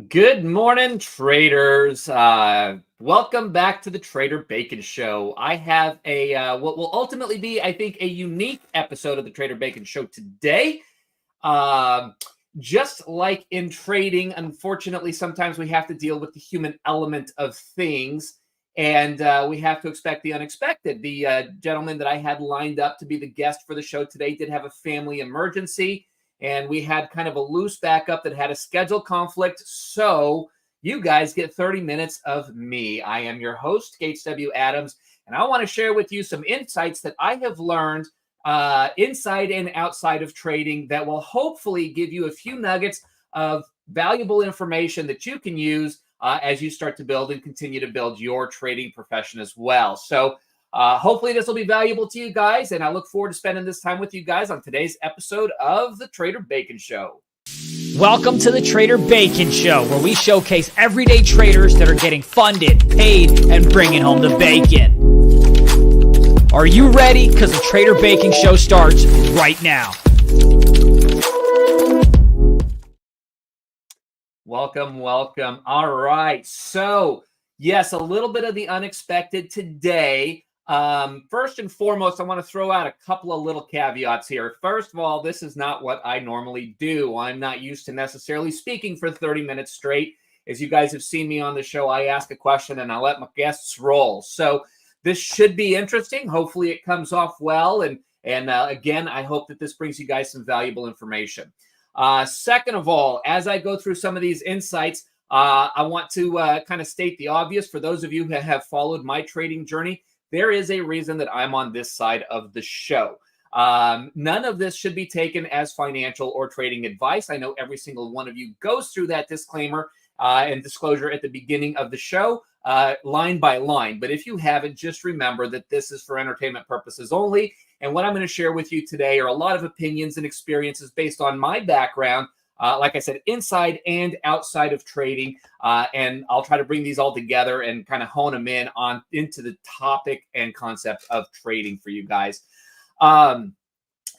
Good morning, traders. Welcome back to the Trader Bacon Show. I have what will ultimately be, I think, a unique episode of the Trader Bacon Show today. Um, just like in trading, unfortunately, sometimes we have to deal with the human element of things, and we have to expect the unexpected. The gentleman that I had lined up to be the guest for the show today did have a family emergency, and we had kind of a loose backup that had a schedule conflict. So you guys get 30 minutes of me. I am your host, Gates W. Adams, and I want to share with you some insights that I have learned inside and outside of trading that will hopefully give you a few nuggets of valuable information that you can use as you start to build and continue to build your trading profession as well. So hopefully this will be valuable to you guys, and I look forward to spending this time with you guys on today's episode of the Trader Bacon Show. Welcome to the Trader Bacon Show, where we showcase everyday traders that are getting funded, paid, and bringing home the bacon. Are you ready? Because the Trader Bacon Show starts right now. Welcome. All right. So, yes, a little bit of the unexpected today. First and foremost, I want to throw out a couple of little caveats here. First of all, this is not what I normally do. I'm not used to necessarily speaking for 30 minutes straight. As you guys have seen me on the show, I ask a question and I let my guests roll. So this should be interesting. Hopefully it comes off well. And again, I hope that this brings you guys some valuable information. Second of all, as I go through some of these insights, I want to kind of state the obvious. For those of you who have followed my trading journey, there is a reason that I'm on this side of the show. None of this should be taken as financial or trading advice. I know every single one of you goes through that disclaimer and disclosure at the beginning of the show, line by line. But if you haven't, just remember that this is for entertainment purposes only. And what I'm going to share with you today are a lot of opinions and experiences based on my background, like I said, inside and outside of trading. And I'll try to bring these all together and kind of hone them in on into the topic and concept of trading for you guys. And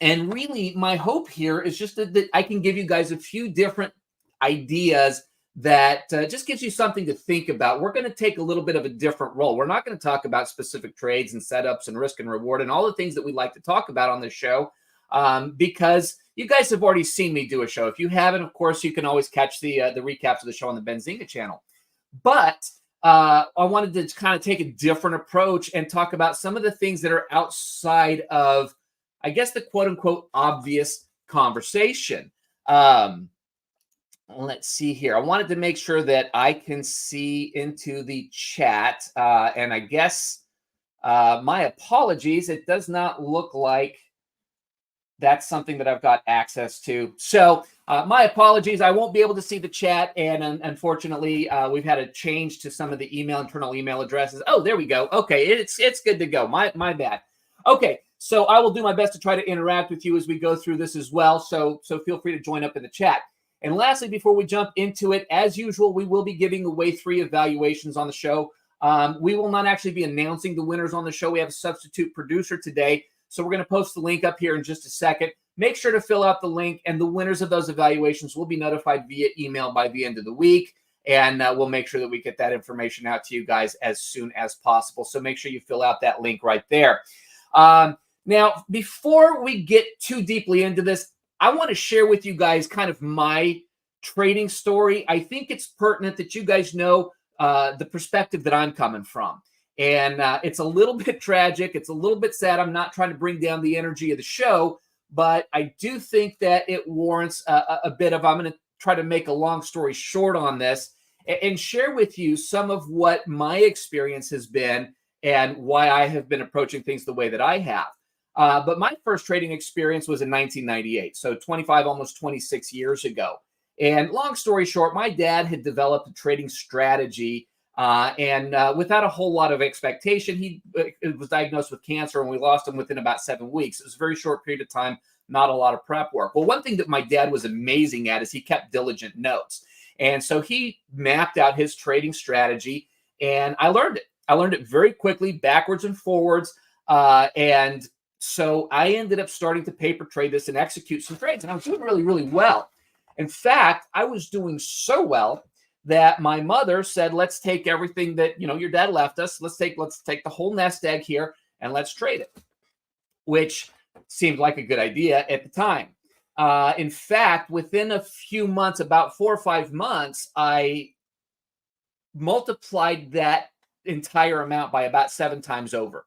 really, my hope here is just that I can give you guys a few different ideas that just gives you something to think about. We're going to take a little bit of a different role. We're not going to talk about specific trades and setups and risk and reward and all the things that we like to talk about on this show, because you guys have already seen me do a show. If you haven't, of course, you can always catch the recaps of the show on the Benzinga channel. But I wanted to kind of take a different approach and talk about some of the things that are outside of, I guess, the quote unquote obvious conversation. Let's see here. I wanted to make sure that I can see into the chat. And I guess my apologies. It does not look like that's something that I've got access to. So my apologies. I won't be able to see the chat. And unfortunately, we've had a change to some of the internal email addresses. Oh, there we go. Okay, it's good to go. My bad. Okay, so I will do my best to try to interact with you as we go through this as well. So feel free to join up in the chat. And lastly, before we jump into it, as usual, we will be giving away 3 evaluations on the show. We will not actually be announcing the winners on the show. We have a substitute producer today. So we're going to post the link up here in just a second. Make sure to fill out the link, and the winners of those evaluations will be notified via email by the end of the week. And we'll make sure that we get that information out to you guys as soon as possible. So make sure you fill out that link right there. Now, before we get too deeply into this, I want to share with you guys kind of my trading story. I think it's pertinent that you guys know the perspective that I'm coming from. And it's a little bit tragic. It's a little bit sad. I'm not trying to bring down the energy of the show, but I do think that it warrants a bit of, I'm going to try to make a long story short on this and share with you some of what my experience has been and why I have been approaching things the way that I have. But my first trading experience was in 1998, so 25, almost 26 years ago. And long story short, my dad had developed a trading strategy, and without a whole lot of expectation, he was diagnosed with cancer, and we lost him within about 7 weeks. It was a very short period of time, not a lot of prep work. Well, one thing that my dad was amazing at is he kept diligent notes. And so he mapped out his trading strategy, and I learned it. I learned it very quickly, backwards and forwards, and so I ended up starting to paper trade this and execute some trades, and I was doing really, really well. In fact, I was doing so well that my mother said, let's take everything that, your dad left us. Let's take the whole nest egg here and let's trade it, which seemed like a good idea at the time. In fact, within a few months, about 4 or 5 months, I multiplied that entire amount by about 7 times over.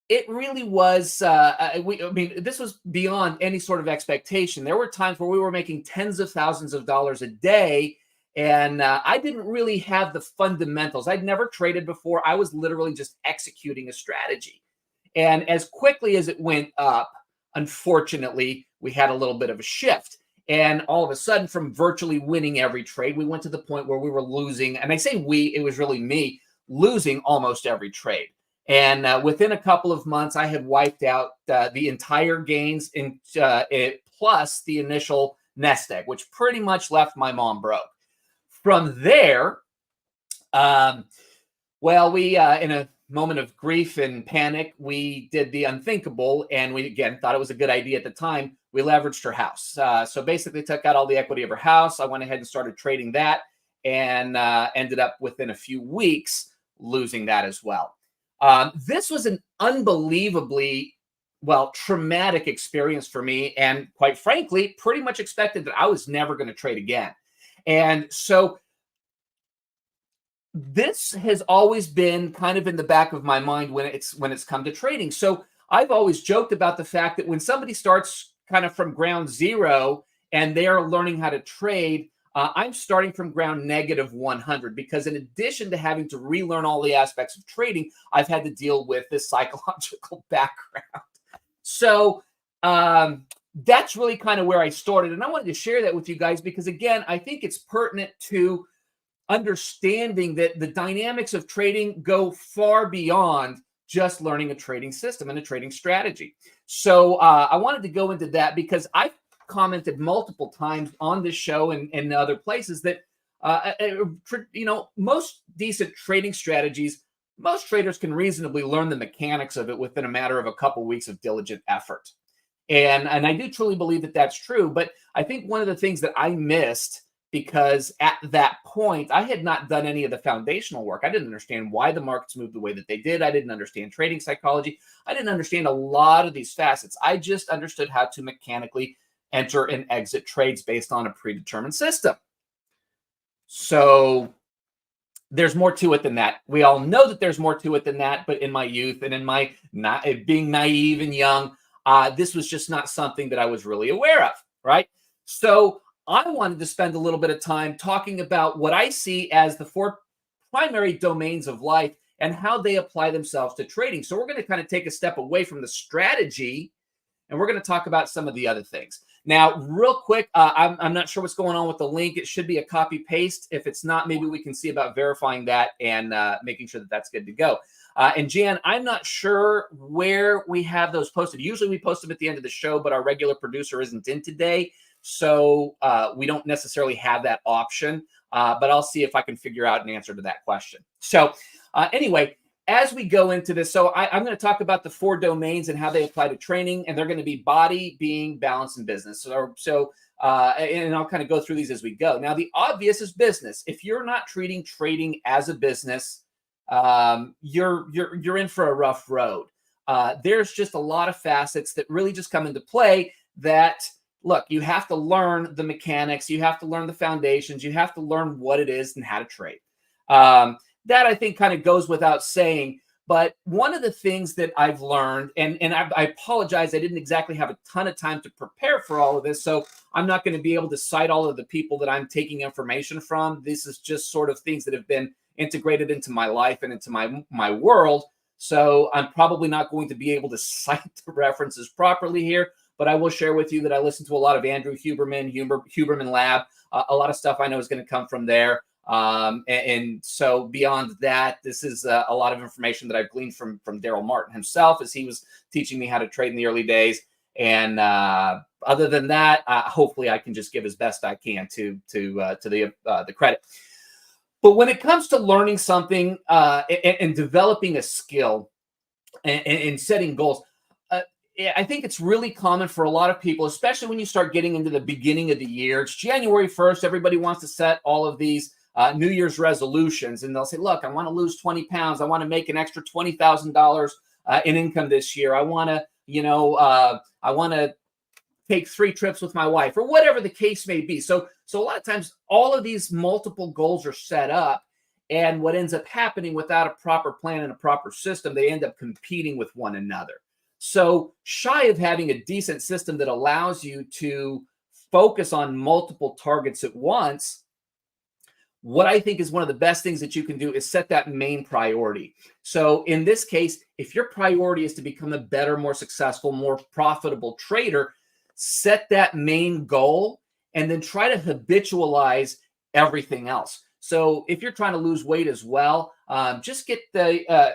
It really was, this was beyond any sort of expectation. There were times where we were making tens of thousands of dollars a day, and I didn't really have the fundamentals. I'd never traded before. I was literally just executing a strategy. And as quickly as it went up, unfortunately, we had a little bit of a shift. And all of a sudden, from virtually winning every trade, we went to the point where we were losing. And I say we, it was really me, losing almost every trade. And within a couple of months, I had wiped out the entire gains plus the initial nest egg, which pretty much left my mom broke. From there, we in a moment of grief and panic, we did the unthinkable, and we again thought it was a good idea at the time. We leveraged her house. So basically took out all the equity of her house. I went ahead and started trading that, and ended up within a few weeks losing that as well. This was an unbelievably, traumatic experience for me. And quite frankly, pretty much expected that I was never going to trade again. And so this has always been kind of in the back of my mind when it's come to trading. So I've always joked about the fact that when somebody starts kind of from ground zero and they're learning how to trade, I'm starting from ground negative 100, because in addition to having to relearn all the aspects of trading, I've had to deal with this psychological background. So that's really kind of where I started. And I wanted to share that with you guys because, again, I think it's pertinent to understanding that the dynamics of trading go far beyond just learning a trading system and a trading strategy. So I wanted to go into that because I've commented multiple times on this show and other places that most decent trading strategies, most traders can reasonably learn the mechanics of it within a matter of a couple weeks of diligent effort. And I do truly believe that that's true. But I think one of the things that I missed, because at that point, I had not done any of the foundational work. I didn't understand why the markets moved the way that they did. I didn't understand trading psychology. I didn't understand a lot of these facets. I just understood how to mechanically enter and exit trades based on a predetermined system. So there's more to it than that. We all know that there's more to it than that. But in my youth and in my not being naive and young, this was just not something that I was really aware of, right? So I wanted to spend a little bit of time talking about what I see as the 4 primary domains of life and how they apply themselves to trading. So we're going to kind of take a step away from the strategy, and we're going to talk about some of the other things. Now, real quick, I'm not sure what's going on with the link. It should be a copy paste. If it's not, maybe we can see about verifying that and making sure that that's good to go. And Jan, I'm not sure where we have those posted. Usually we post them at the end of the show, but our regular producer isn't in today. So we don't necessarily have that option, but I'll see if I can figure out an answer to that question. So anyway, as we go into this, so I'm going to talk about the 4 domains and how they apply to training, and they're going to be body, being, balance, and business. And I'll kind of go through these as we go. Now, the obvious is business. If you're not treating trading as a business, you're in for a rough road. There's just a lot of facets that really just come into play that, look, you have to learn the mechanics, you have to learn the foundations, you have to learn what it is and how to trade. That I think kind of goes without saying. But one of the things that I've learned, and I apologize, I didn't exactly have a ton of time to prepare for all of this, so I'm not going to be able to cite all of the people that I'm taking information from. This is just sort of things that have been integrated into my life and into my world. So I'm probably not going to be able to cite the references properly here, but I will share with you that I listen to a lot of Andrew Huberman Lab. A lot of stuff I know is going to come from there. And so beyond that, this is a lot of information that I've gleaned from Daryl Martin himself as he was teaching me how to trade in the early days. And other than that, hopefully I can just give as best I can to the credit. But when it comes to learning something and developing a skill and setting goals, I think it's really common for a lot of people, especially when you start getting into the beginning of the year. It's January 1st. Everybody wants to set all of these New Year's resolutions, and they'll say, look, I want to lose 20 pounds. I want to make an extra $20,000 in income this year. I want to, I want to take 3 trips with my wife, or whatever the case may be. So a lot of times all of these multiple goals are set up, and what ends up happening without a proper plan and a proper system, they end up competing with one another. So shy of having a decent system that allows you to focus on multiple targets at once, what I think is one of the best things that you can do is set that main priority. So in this case, if your priority is to become a better, more successful, more profitable trader, set that main goal and then try to habitualize everything else. So if you're trying to lose weight as well, just get the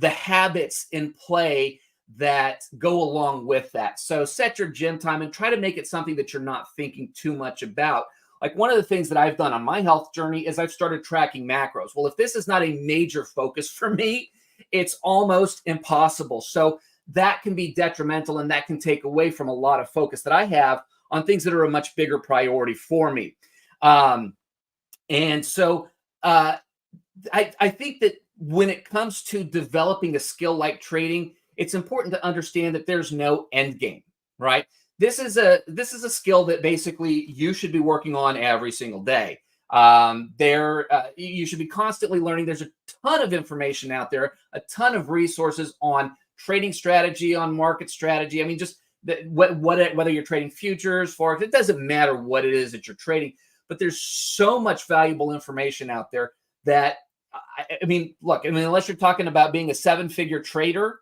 habits in play that go along with that. So set your gym time and try to make it something that you're not thinking too much about. Like, one of the things that I've done on my health journey is I've started tracking macros. Well, if this is not a major focus for me, it's almost impossible. So that can be detrimental, and that can take away from a lot of focus that I have on things that are a much bigger priority for me. And so I think that when it comes to developing a skill like trading, it's important to understand that there's no end game, right? This is a skill that basically you should be working on every single day. You should be constantly learning. There's a ton of information out there, a ton of resources on trading strategy, on market strategy. I mean, just whether you're trading futures, forex, it doesn't matter what it is that you're trading, but there's so much valuable information out there that, I mean, look, I mean, unless you're talking about being a 7-figure trader,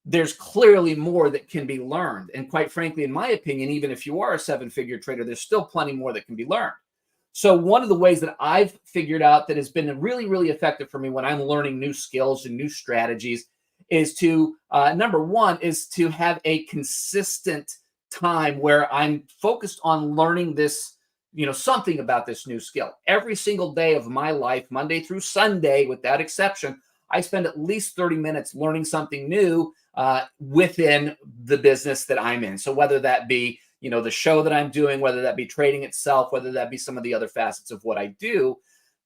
there's clearly more that can be learned. And quite frankly, in my opinion, even if you are a 7-figure trader, there's still plenty more that can be learned. So one of the ways that I've figured out that has been really, really effective for me when I'm learning new skills and new strategies is to, number one, is to have a consistent time where I'm focused on learning this, something about this new skill. Every single day of my life, Monday through Sunday, without exception, I spend at least 30 minutes learning something new within the business that I'm in. So whether that be, the show that I'm doing, whether that be trading itself, whether that be some of the other facets of what I do,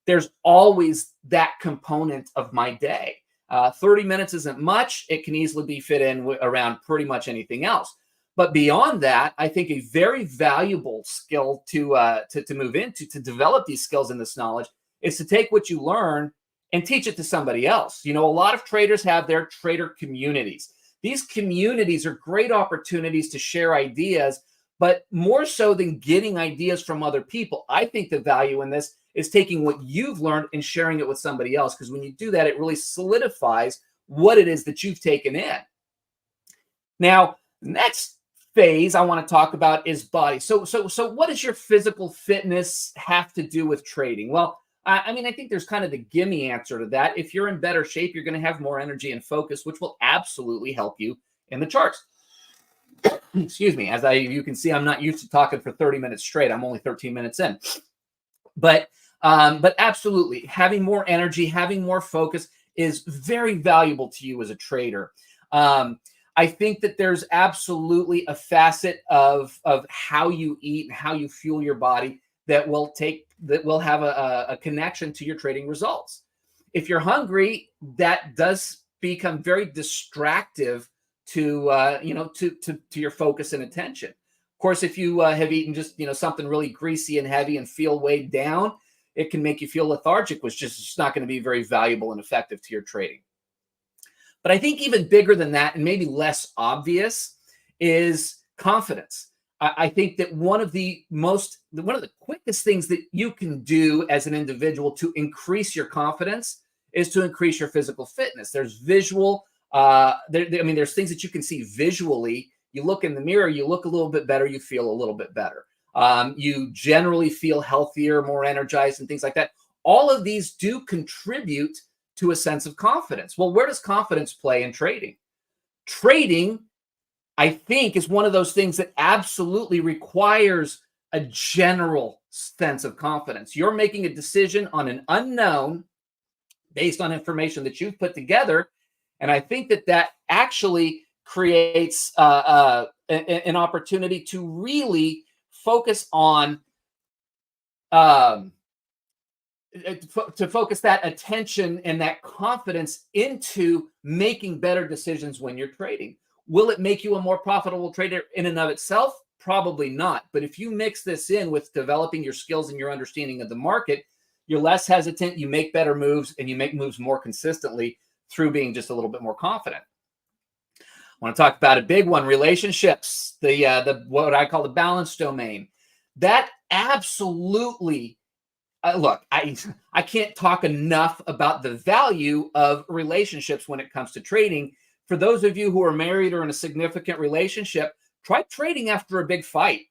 there's always that component of my day. 30 minutes isn't much. It can easily be fit in around pretty much anything else. But beyond that, I think a very valuable skill to move into, to develop these skills and this knowledge, is to take what you learn and teach it to somebody else. A lot of traders have their trader communities. These communities are great opportunities to share ideas, but more so than getting ideas from other people, I think the value in this is taking what you've learned and sharing it with somebody else. Because when you do that, it really solidifies what it is that you've taken in. Now, the next phase I want to talk about is body. So what does your physical fitness have to do with trading? Well, I mean, I think there's kind of the gimme answer to that. If you're in better shape, you're going to have more energy and focus, which will absolutely help you in the charts. Excuse me. As you can see, I'm not used to talking for 30 minutes straight. I'm only 13 minutes in. But absolutely, having more energy, having more focus is very valuable to you as a trader. I think that there's absolutely a facet of how you eat and how you fuel your body that will have a connection to your trading results. If you're hungry, that does become very distractive to your focus and attention. Of course, if you have eaten just something really greasy and heavy and feel weighed down, it can make you feel lethargic, which is just not going to be very valuable and effective to your trading. But I think even bigger than that, and maybe less obvious, is confidence. I think that one of the quickest things that you can do as an individual to increase your confidence is to increase your physical fitness. There's visual, there's things that you can see visually. You look in the mirror, you look a little bit better, you feel a little bit better. You generally feel healthier, more energized, and things like that. All of these do contribute to a sense of confidence. Well, where does confidence play in trading? Trading, I think, is one of those things that absolutely requires a general sense of confidence. You're making a decision on an unknown based on information that you've put together, And I think that actually creates an opportunity to really focus on um, to focus that attention and that confidence into making better decisions when you're trading. Will it make you a more profitable trader in and of itself? Probably not. But if you mix this in with developing your skills and your understanding of the market, you're less hesitant, you make better moves, and you make moves more consistently through being just a little bit more confident. I want to talk about a big one: relationships, the what I call the balance domain. That absolutely look, I can't talk enough about the value of relationships when it comes to trading. For those of you who are married or in a significant relationship, try trading after a big fight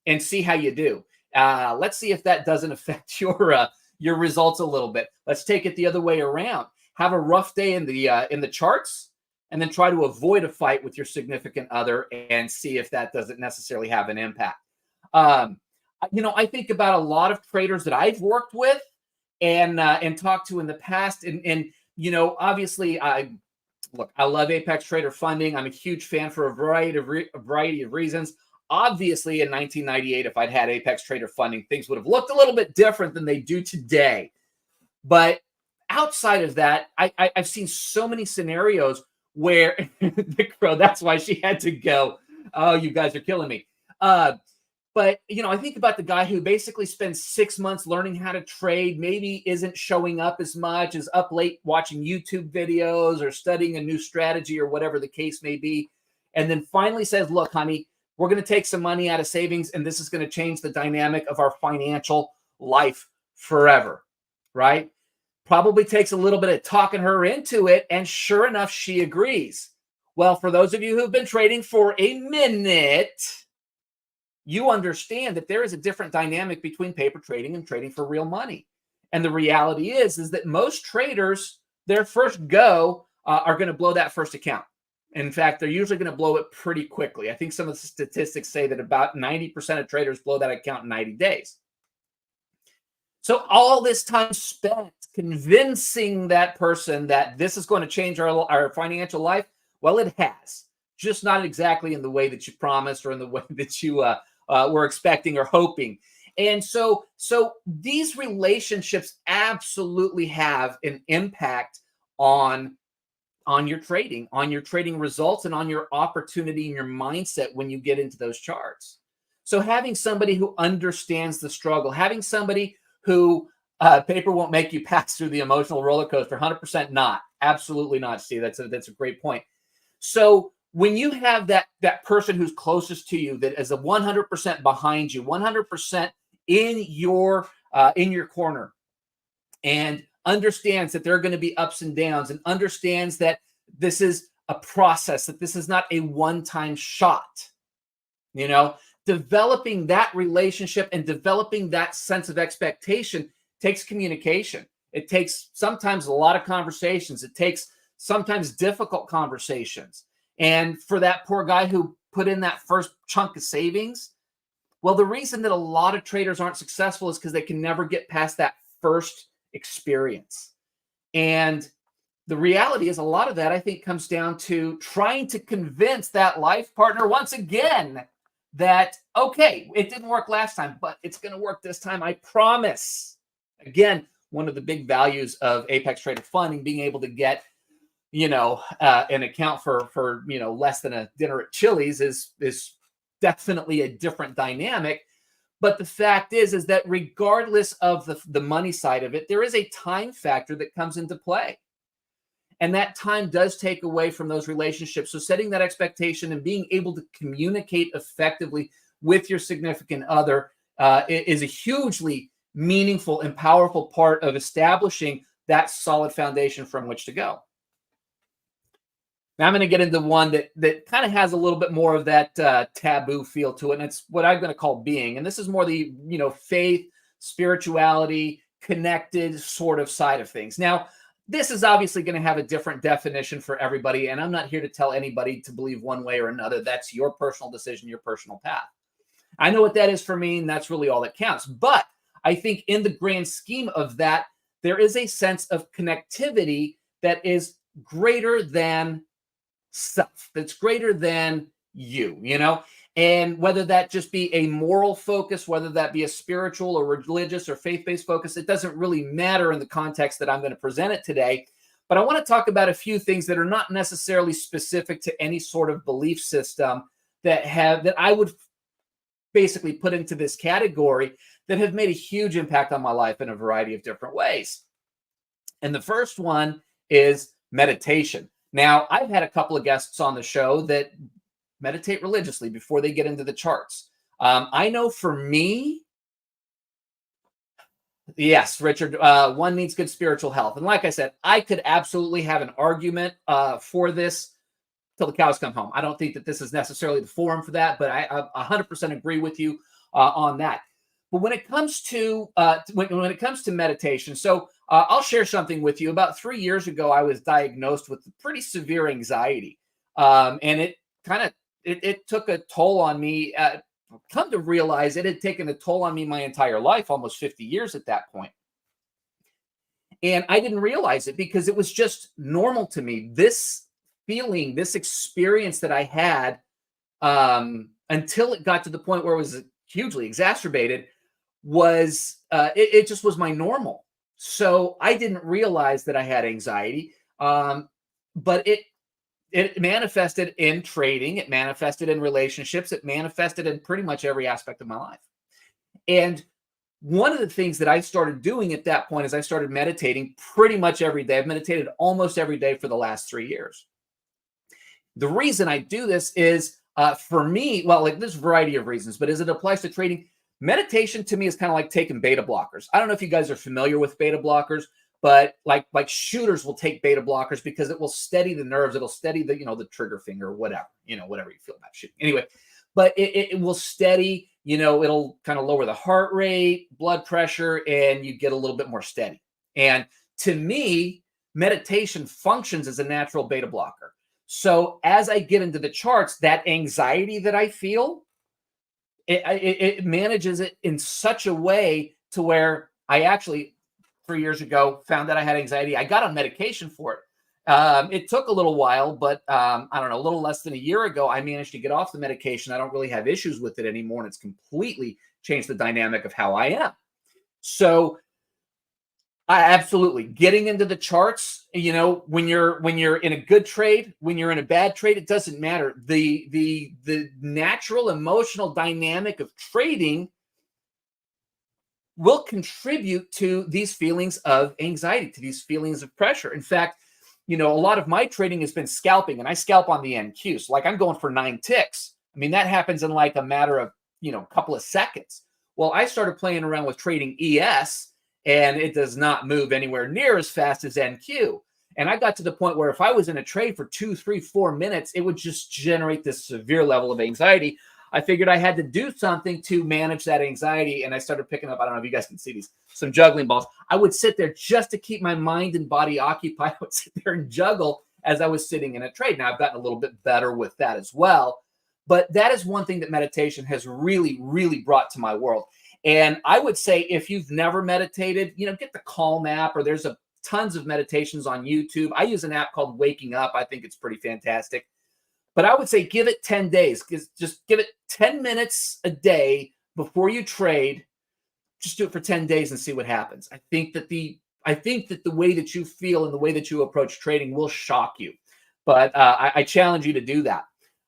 and see how you do. Let's see if that doesn't affect your results a little bit. Let's take it the other way around. Have a rough day in the charts, and then try to avoid a fight with your significant other and see if that doesn't necessarily have an impact. I think about a lot of traders that I've worked with and talked to in the past, and obviously, I love Apex Trader Funding. I'm a huge fan for a variety of reasons. Obviously, in 1998, if I'd had Apex Trader Funding, things would have looked a little bit different than they do today. But outside of that, I've seen so many scenarios where the crow. That's why she had to go. Oh, you guys are killing me. But, I think about the guy who basically spends 6 months learning how to trade, maybe isn't showing up as much, is up late watching YouTube videos or studying a new strategy or whatever the case may be. And then finally says, look, honey, we're going to take some money out of savings, and this is going to change the dynamic of our financial life forever, right? Probably takes a little bit of talking her into it. And sure enough, she agrees. Well, for those of you who've been trading for a minute, you understand that there is a different dynamic between paper trading and trading for real money. And the reality is that most traders, their first go are going to blow that first account. In fact, they're usually going to blow it pretty quickly. I think some of the statistics say that about 90% of traders blow that account in 90 days. So all this time spent convincing that person that this is going to change our financial life, well, it has. Just not exactly in the way that you promised or in the way that you were expecting or hoping. And so these relationships absolutely have an impact on your trading results, and on your opportunity and your mindset when you get into those charts. So having somebody who understands the struggle, having somebody who paper won't make you pass through the emotional roller coaster, 100% not. Absolutely not, Steve. That's a great point. So when you have that person who's closest to you, that is a 100% behind you, 100% in your corner, and understands that there are going to be ups and downs, and understands that this is a process, that this is not a one-time shot, developing that relationship and developing that sense of expectation takes communication. It takes sometimes a lot of conversations. It takes sometimes difficult conversations. And for that poor guy who put in that first chunk of savings, well, the reason that a lot of traders aren't successful is because they can never get past that first experience. And the reality is, a lot of that, I think, comes down to trying to convince that life partner once again that, okay, it didn't work last time, but it's going to work this time, I promise. Again, one of the big values of Apex Trader Funding, being able to get an account for less than a dinner at Chili's is definitely a different dynamic. But the fact is that regardless of the money side of it, there is a time factor that comes into play. And that time does take away from those relationships. So setting that expectation and being able to communicate effectively with your significant other is a hugely meaningful and powerful part of establishing that solid foundation from which to go. Now I'm going to get into one that kind of has a little bit more of that taboo feel to it, and it's what I'm going to call being. And this is more the faith, spirituality, connected sort of side of things. Now, this is obviously going to have a different definition for everybody, and I'm not here to tell anybody to believe one way or another. That's your personal decision, your personal path. I know what that is for me, and that's really all that counts. But I think in the grand scheme of that, there is a sense of connectivity that is greater than self, that's greater than you, and whether that just be a moral focus, whether that be a spiritual or religious or faith-based focus, it doesn't really matter in the context that I'm going to present it today. But I want to talk about a few things that are not necessarily specific to any sort of belief system that I would basically put into this category that have made a huge impact on my life in a variety of different ways. And the first one is meditation. Now, I've had a couple of guests on the show that meditate religiously before they get into the charts. I know for me, yes, Richard, one needs good spiritual health. And like I said, I could absolutely have an argument for this till the cows come home. I don't think that this is necessarily the forum for that, but I 100% agree with you on that. But when it comes to when it comes to meditation, so I'll share something with you. About 3 years ago, I was diagnosed with pretty severe anxiety, and it kind of it took a toll on me. Come to realize it had taken a toll on me my entire life, almost 50 years at that point. And I didn't realize it because it was just normal to me. This feeling, this experience that I had until it got to the point where it was hugely exacerbated was it just was my normal. So I didn't realize that I had anxiety, but it manifested in trading, it manifested in relationships, it manifested in pretty much every aspect of my life. And one of the things that I started doing at that point is I started meditating pretty much every day. I've meditated almost every day for the last 3 years. The reason I do this is for me, well, like there's a variety of reasons, but as it applies to trading, meditation to me is kind of like taking beta blockers. I don't know if you guys are familiar with beta blockers, but like shooters will take beta blockers because it will steady the nerves. It'll steady the, the trigger finger, whatever you feel about shooting. Anyway, but it will steady, it'll kind of lower the heart rate, blood pressure, and you get a little bit more steady. And to me, meditation functions as a natural beta blocker. So as I get into the charts, that anxiety that I feel, it manages it in such a way to where I actually 3 years ago found that I had anxiety. I got on medication for it. It took a little while, but I don't know, a little less than a year ago, I managed to get off the medication. I don't really have issues with it anymore, and it's completely changed the dynamic of how I am. So I absolutely getting into the charts, when you're in a good trade, when you're in a bad trade, it doesn't matter. The natural emotional dynamic of trading will contribute to these feelings of anxiety, to these feelings of pressure. In fact, a lot of my trading has been scalping, and I scalp on the NQ. So like I'm going for 9 ticks. I mean, that happens in like a matter of, a couple of seconds. Well, I started playing around with trading ES, and it does not move anywhere near as fast as NQ. And I got to the point where if I was in a trade for 2, 3, 4 minutes, it would just generate this severe level of anxiety. I figured I had to do something to manage that anxiety. And I started picking up, I don't know if you guys can see these, some juggling balls. I would sit there just to keep my mind and body occupied. I would sit there and juggle as I was sitting in a trade. Now I've gotten a little bit better with that as well. But that is one thing that meditation has really, really brought to my world. And I would say if you've never meditated, get the Calm app, or there's tons of meditations on YouTube. I use an app called Waking Up. I think it's pretty fantastic. But I would say give it 10 days. Just give it 10 minutes a day before you trade. Just do it for 10 days and see what happens. I think that the way that you feel and the way that you approach trading will shock you. But I challenge you to do that.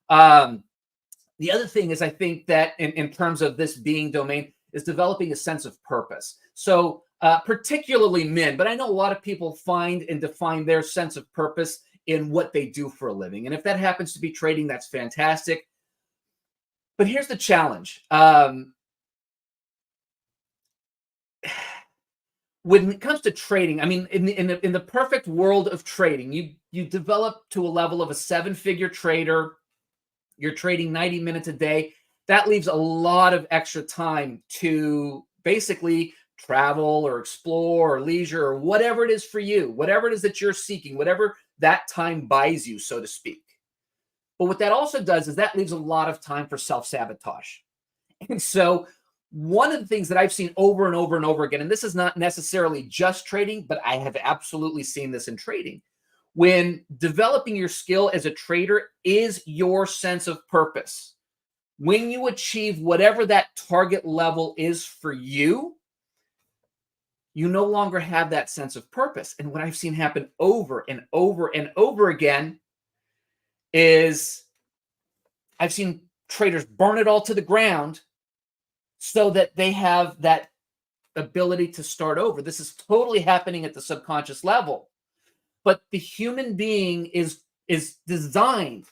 The other thing is I think that in terms of this being domain is developing a sense of purpose. So particularly men, but I know a lot of people find and define their sense of purpose in what they do for a living. And if that happens to be trading, that's fantastic. But here's the challenge. When it comes to trading, I mean, in the perfect world of trading, you develop to a level of a 7-figure trader. You're trading 90 minutes a day. That leaves a lot of extra time to basically travel or explore or leisure or whatever it is for you, whatever it is that you're seeking, whatever that time buys you, so to speak. But what that also does is that leaves a lot of time for self-sabotage. And so one of the things that I've seen over and over and over again, and this is not necessarily just trading, but I have absolutely seen this in trading, when developing your skill as a trader is your sense of purpose. When you achieve whatever that target level is for you, you no longer have that sense of purpose. And what I've seen happen over and over and over again is I've seen traders burn it all to the ground so that they have that ability to start over. This is totally happening at the subconscious level. But the human being is designed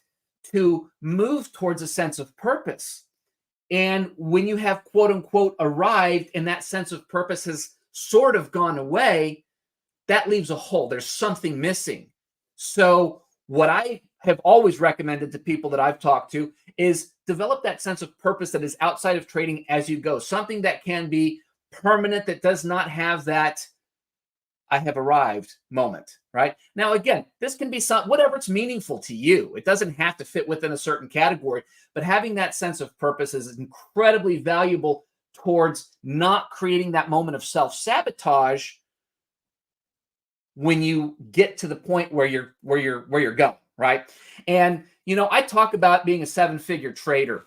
to move towards a sense of purpose. And when you have quote unquote arrived and that sense of purpose has sort of gone away, that leaves a hole. There's something missing. So what I have always recommended to people that I've talked to is develop that sense of purpose that is outside of trading as you go, something that can be permanent, that does not have that I have arrived moment, right? Now, again, this can be whatever it's meaningful to you. It doesn't have to fit within a certain category, but having that sense of purpose is incredibly valuable towards not creating that moment of self-sabotage when you get to the point where you're going, right? And I talk about being a seven-figure trader,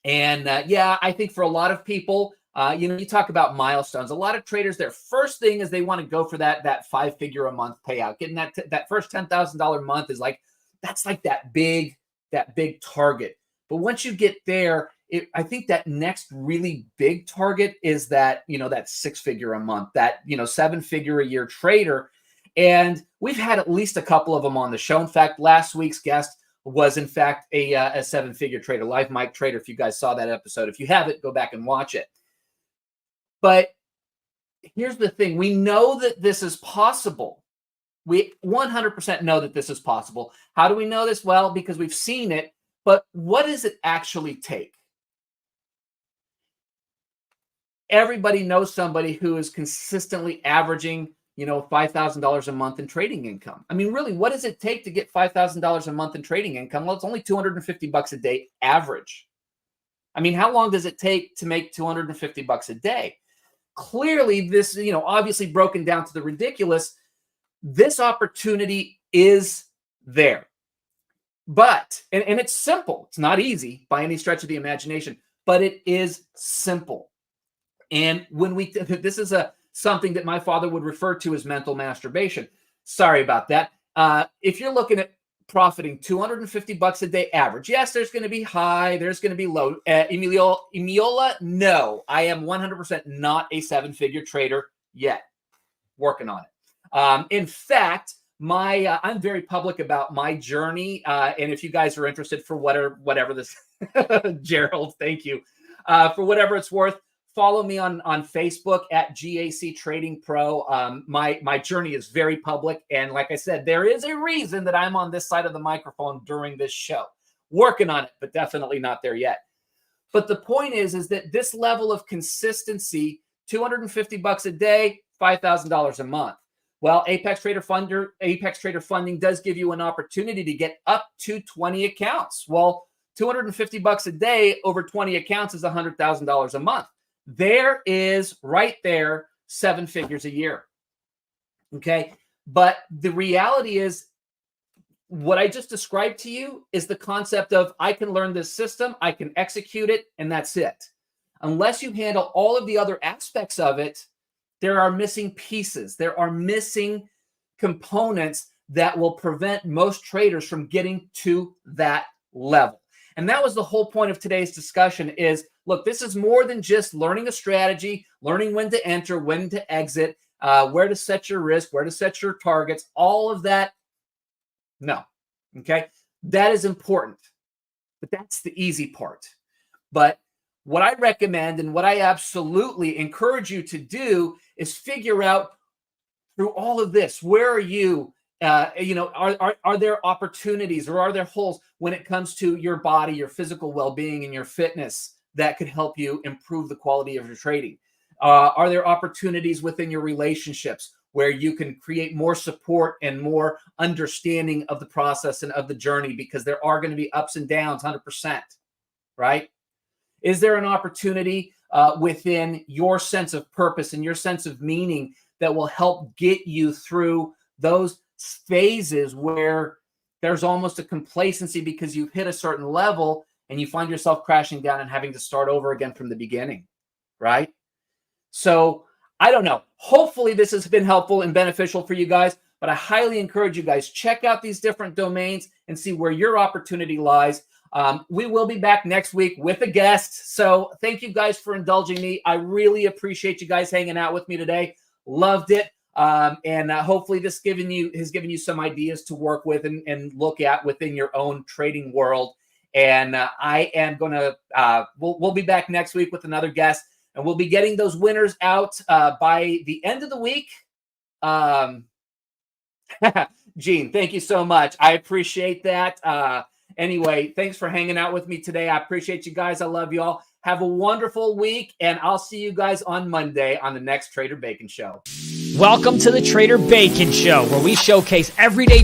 and yeah, I think for a lot of people, you talk about milestones. A lot of traders, their first thing is they want to go for that 5-figure a month payout. Getting that first $10,000 month is like that's like that big target. But once you get there, I think that next really big target is that that 6-figure a month, that 7-figure a year trader. And we've had at least a couple of them on the show. In fact, last week's guest was in fact a 7-figure trader, live mic trader. If you guys saw that episode, if you haven't, go back and watch it. But here's the thing. We know that this is possible. We 100% know that this is possible. How do we know this? Well, because we've seen it. But what does it actually take? Everybody knows somebody who is consistently averaging, $5,000 a month in trading income. I mean, really, what does it take to get $5,000 a month in trading income? Well, it's only $250 a day average. I mean, how long does it take to make $250 a day? Clearly, this, obviously broken down to the ridiculous, this opportunity is there. But, and it's simple. It's not easy by any stretch of the imagination, but it is simple. And when this is something that my father would refer to as mental masturbation. Sorry about that. If you're looking at profiting $250 a day average, yes, there's going to be high, there's going to be low. Emiola, no, I am 100% not a 7-figure trader yet. Working on it. In fact, I'm very public about my journey, and if you guys are interested for whatever this, Gerald, thank you, for whatever it's worth. Follow me on Facebook at GAC Trading Pro. My journey is very public. And like I said, there is a reason that I'm on this side of the microphone during this show. Working on it, but definitely not there yet. But the point is that this level of consistency, $250 a day, $5,000 a month. Well, Apex Trader Funding does give you an opportunity to get up to 20 accounts. Well, $250 a day over 20 accounts is $100,000 a month. There is right there 7 figures a year. Okay. But the reality is what I just described to you is the concept of I can learn this system, I can execute it, and that's it. Unless you handle all of the other aspects of it, there are missing pieces. There are missing components that will prevent most traders from getting to that level. And that was the whole point of today's discussion is, look, this is more than just learning a strategy, learning when to enter, when to exit, where to set your risk, where to set your targets, all of that. No, okay? That is important, but that's the easy part. But what I recommend and what I absolutely encourage you to do is figure out through all of this, where are you? Are there opportunities or are there holes when it comes to your body, your physical well-being, and your fitness that could help you improve the quality of your trading? Are there opportunities within your relationships where you can create more support and more understanding of the process and of the journey? Because there are going to be ups and downs, 100%, right? Is there an opportunity within your sense of purpose and your sense of meaning that will help get you through those phases where there's almost a complacency because you've hit a certain level and you find yourself crashing down and having to start over again from the beginning, right? So I don't know. Hopefully this has been helpful and beneficial for you guys, but I highly encourage you guys, check out these different domains and see where your opportunity lies. We will be back next week with a guest. So thank you guys for indulging me. I really appreciate you guys hanging out with me today. Loved it. And hopefully this has given you some ideas to work with and look at within your own trading world. And I am going to, we'll be back next week with another guest, and we'll be getting those winners out by the end of the week. Gene, thank you so much. I appreciate that. Anyway, thanks for hanging out with me today. I appreciate you guys. I love you all. Have a wonderful week, and I'll see you guys on Monday on the next Trader Bacon Show. Welcome to the Trader Bacon Show, where we showcase everyday